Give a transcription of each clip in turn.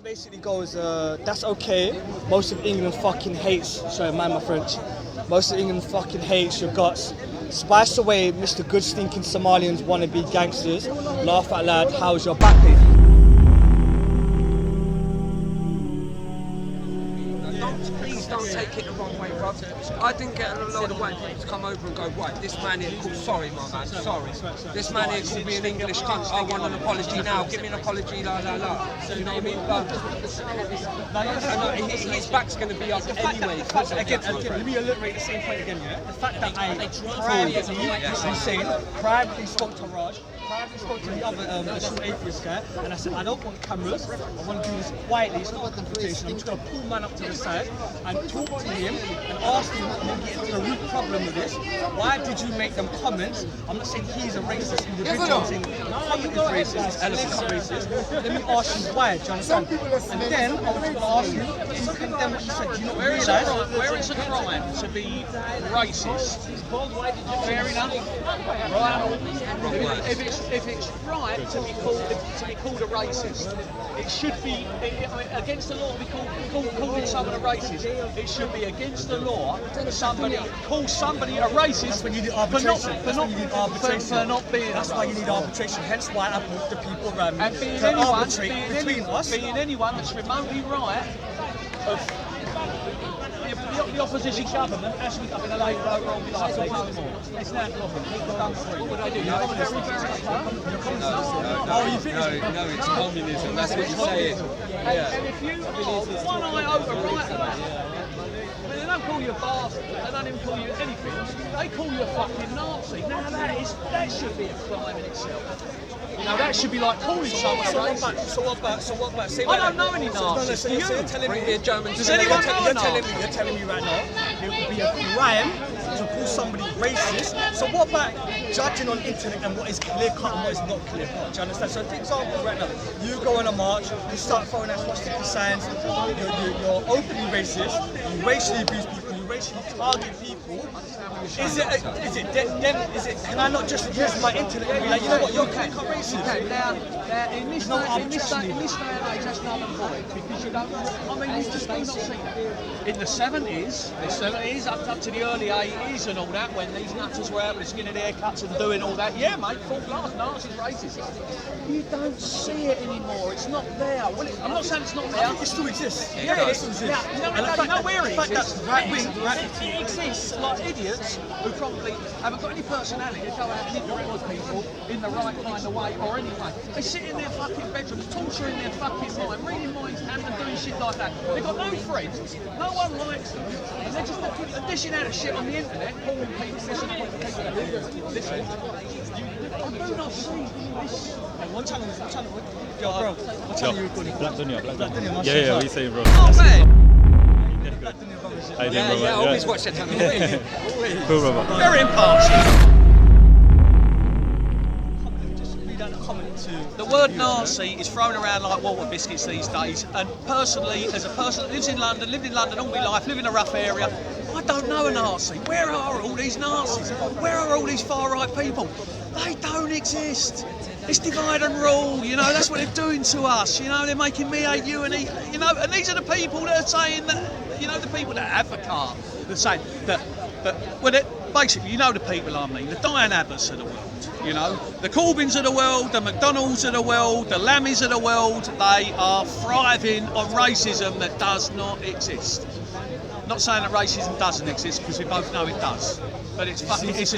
basically goes, that's okay. Most of England fucking hates, sorry, mind my French. Most of England fucking hates your guts. Spice away, Mr. Good Stinking Somalians wannabe gangsters. Laugh out loud, how's your back pain? Please don't take it the wrong way, bro. I didn't get a load of white people to come over and go, right, this man here called, sorry, my man, sorry. This man here called me an English cunt, I want an apology now, give me an apology, la la la. You know what I mean? His back's going to be up anyway. Again, let me alliterate the same point again, yeah? The fact that I privately spoke to Raj, privately spoke to the other true atheist guy, and I said, I don't want cameras, I want to do this quietly, it's not a confrontation, I'm just going to pull man up to the side and talk to him and ask him and get into the root problem of this. Why did you make them comments? I'm not saying he's a racist individual, I'm saying the comment is racist, it's not racist. Let me ask you why, do you understand? And then I was going to ask you, you condemn what you said, do you not realise? Where it's a crime to be racist, fair enough. Right. If it's right to be called a racist, it should be against the law to be calling someone a racist. It should be against the law to call somebody a racist when you need arbitration. For not being. That's why you need arbitration. Hence why I put the people around me to arbitrate between us. Being anyone that's remotely right of the opposition government, as we up in a Labour or be like, they know more. It's now what would I do? No, it's communism. That's what you're saying. And if you are one iota right about it, they don't call you a bastard, they don't even call you anything. They call you a fucking Nazi. Now that should be a crime in itself. You know, that should be like calling someone a racist. So what about? I don't know any Nazis. Do you? Does anyone know a Nazi? You're telling me right now, it would be a crime to call somebody racist. So what about judging on internet and what is clear cut and what is not clear cut? Do you understand? So for example, right now, you go on a march, you start throwing out swastika signs, you're openly racist, you racially abuse people, you racially target people. Can I not just use my internet and be like, you know what, you're clear cut racist? Now, in this day and age, that's not the point, because you don't. I mean, you just do not see that. In the 70s, up to the early 80s and all that, when these nutters were out with skinhead haircuts and doing all that, yeah, mate, full blast, Nazis, racist. You don't see it anymore. It's not there. Well, I'm not saying it's not there. It still exists. Yeah, it still exists. You know where it exists? It It exists like idiots who probably haven't got any personality to go out and hit all the people in the right kind of way or anyway. They sit in their fucking bedrooms, torturing their fucking mind, reading minds and doing shit like that. They've got no friends, no one likes them, and they're just dishing out of shit on the internet, calling people, listen. I do not see this. What channel? Yo, bro. What channel are you recording? Blackdunya. Yeah, what are you saying, bro? Oh, man! How you doing, brother? I always watch that time. Cool, brother. Very impartial. The word Nazi is thrown around like water biscuits these days, and personally, as a person that lives in London, lived in London all my life, live in a rough area, I don't know a Nazi. Where are all these Nazis? Where are all these far-right people? They don't exist. It's divide and rule, you know, that's what they're doing to us, you know, they're making me hate you and he, you know, and these are the people that are saying that, you know, the people that advocate, that say that well, basically, you know the people I mean, the Diane Abbots of the world, you know, the Corbyns of the world, the McDonalds of the world, the Lammies of the world, they are thriving on racism that does not exist. Not saying that racism doesn't exist, because we both know it does. But it's fucking, it's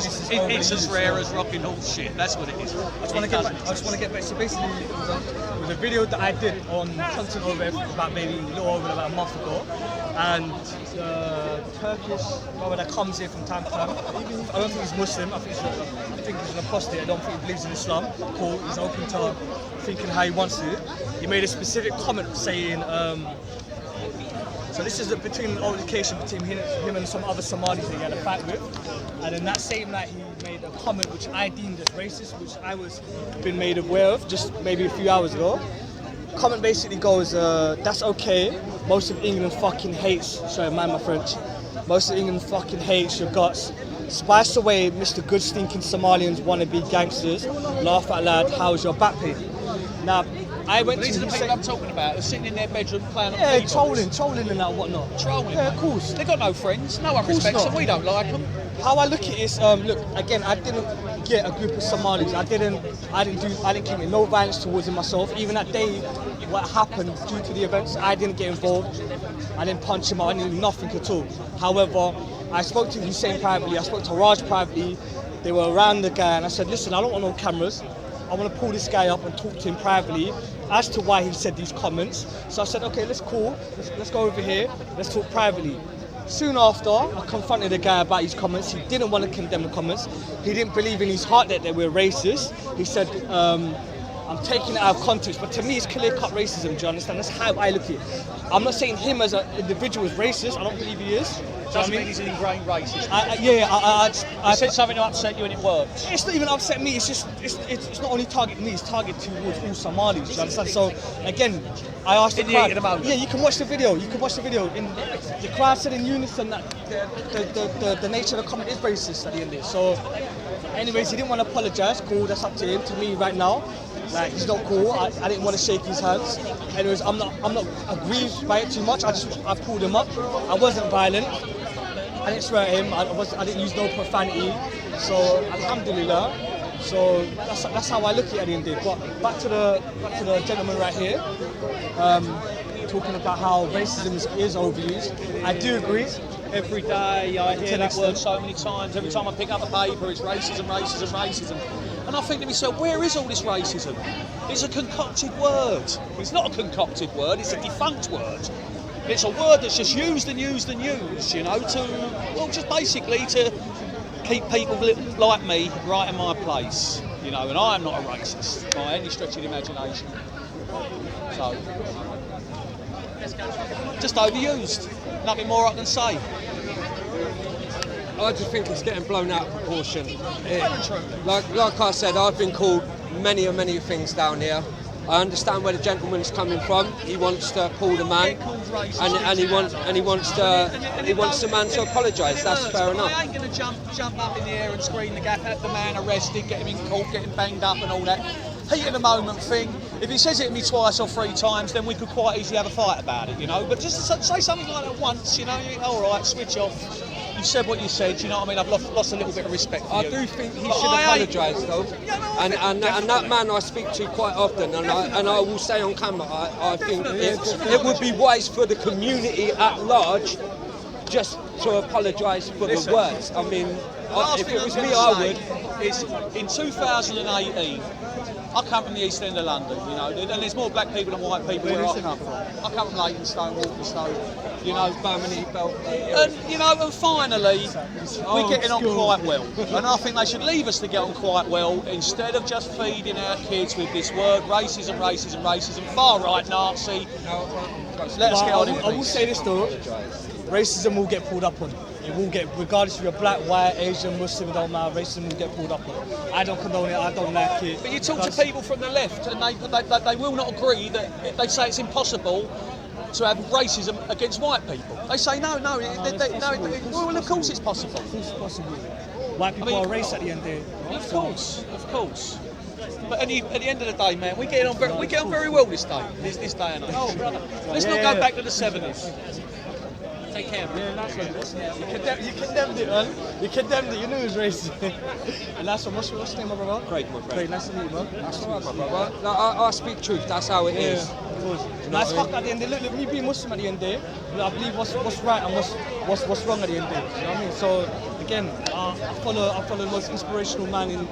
as rare as rocking horse shit. That's what it is. I just want to get back. So basically, it was a video that I did on content over about maybe a little over about a month ago, and Turkish brother that comes here from time to time. I don't think he's Muslim. I think he's an apostate. I don't think he believes in Islam. Cool. He's open to thinking how he wants to. He made a specific comment saying. So this is between an altercation between him and some other Somalis that he had a fight with, and in that same night he made a comment which I deemed as racist, which I was been made aware of just maybe a few hours ago. Comment basically goes, that's okay. Most of England fucking hates. Sorry, mind my French. Most of England fucking hates your guts. Spice away, Mr. Good Stinking Somalians wannabe gangsters. Laugh out loud. How's your back pain? Now, I went These to are the people I'm talking about. They're sitting in their bedroom playing on yeah, keyboards. trolling and that whatnot. Trolling. Yeah, of course. They've got no friends. No one course respects not. them. We don't like them. How I look at it is, look, again, I didn't get a group of Somalis. I didn't commit no violence towards him myself. Even that day, what happened due to the events, I didn't get involved. I didn't punch him out. I didn't do nothing at all. However, I spoke to Hussein privately. I spoke to Raj privately. They were around the guy, and I said, listen, I don't want no cameras. I want to pull this guy up and talk to him privately as to why he said these comments. So I said, okay, let's go over here. Let's talk privately. Soon after, I confronted the guy about his comments. He didn't want to condemn the comments. He didn't believe in his heart that they were racist. He said, I'm taking it out of context, but to me it's clear-cut racism, do you understand? That's how I look at it. I'm not saying him as an individual is racist, I don't believe he is. Doesn't mean he's an ingrained racist. I said something to upset you and it worked. It's not even upset me, it's just, it's not only targeting me, it's targeted towards all Somalis, do you understand? So, again, I asked the crowd, yeah, you can watch the video, In the crowd said in unison that the nature of the comment is racist at the end of it. So, anyways, he didn't want to apologise, cool, that's up to him. To me right now, like, he's not cool. I didn't want to shake his hands. Anyways, I'm not aggrieved by it too much. I pulled him up. I wasn't violent. I didn't swear at him. I didn't use no profanity. So alhamdulillah. So that's how I look at it at the end of it. But back to the gentleman right here, talking about how racism is overused. I do agree. Every day I hear that word so many times. Every time I pick up a paper, it's racism, racism, racism. And I think to myself, where is all this racism? It's a concocted word. It's not a concocted word, it's a defunct word. It's a word that's just used and used and used, you know, just basically to keep people like me right in my place, you know, and I am not a racist by any stretch of the imagination. So, just overused. Nothing more I can say. I just think it's getting blown out of proportion. Like I said, I've been called many things down here. I understand where the gentleman's coming from. He wants to pull the man, and he wants the man to apologise. That's fair enough. I ain't going to jump up in the air and scream the gap at the man arrested, get him in court, get him banged up and all that. Heat of the moment thing. If he says it to me twice or 3 times, then we could quite easily have a fight about it, you know. But just say something like that once, you know. All right, switch off. You said what you said, you know what I mean? I've lost a little bit of respect for you. I do think he should apologise though. And that man I speak to quite often, and I will say on camera, I think it would be wise for the community at large just to apologise for the words. I mean, if it was me, I would. Is in 2018, I come from the East End of London, you know, and there's more black people than white people where I come from. I come from Leytonstone, Walthamstow, you know, Bamini, and you know, and finally we're getting on quite well. And I think they should leave us to get on quite well instead of just feeding our kids with this word racism, racism, racism, far right, Nazi. Let us get on it. I will say this though, racism will get pulled up on. It will get, regardless if you're black, white, Asian, Muslim, don't matter, racism will get pulled up on. I don't condone it, I don't like it. But you talk to people from the left and they will not agree that they say it's impossible to have racism against white people. They say no, well of course it's possible. Of course it's possible. White people are race at the end of the day. Of course. But at the end of the day, man, we get on very well this day and age. Oh, brother. Let's not go back to the 70s. Take care, man. Yeah, nice one. You condemned it, man. You condemned it. You knew it was racist. And that's one. What's your name, my brother? Great, my friend. Great, nice to meet you, man. That's all right, my brother. No, I speak truth. That's how it is. Of course. Nice fuck at the end of the day. Look, me being Muslim at the end of the day, I believe what's right and what's wrong at the end of the day. You know what I mean? So again, I follow the most inspirational man in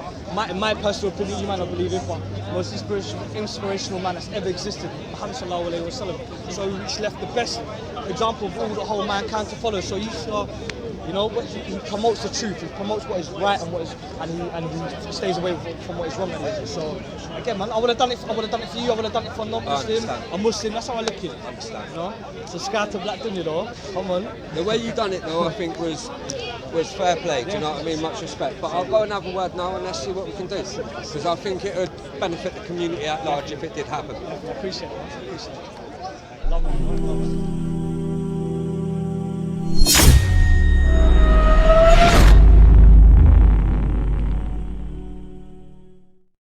my personal opinion. You might not believe it, but the most inspirational man that's ever existed, Muhammad sallallahu alaihi wasallam. So which left the best example of all the whole mankind to follow. So you know, he promotes the truth. He promotes what is right and he stays away from what is wrong. So again, man, I would have done it for you. I would have done it for a non-Muslim, a Muslim. That's how I look at it. I understand. You know, so sky to black dunya though. Come on. The way you done it though, I think was fair play. Do you know what I mean? Much respect. But I'll go and have a word now and let's see what we can do. Because I think it would benefit the community at large if it did happen. I appreciate it. Love it.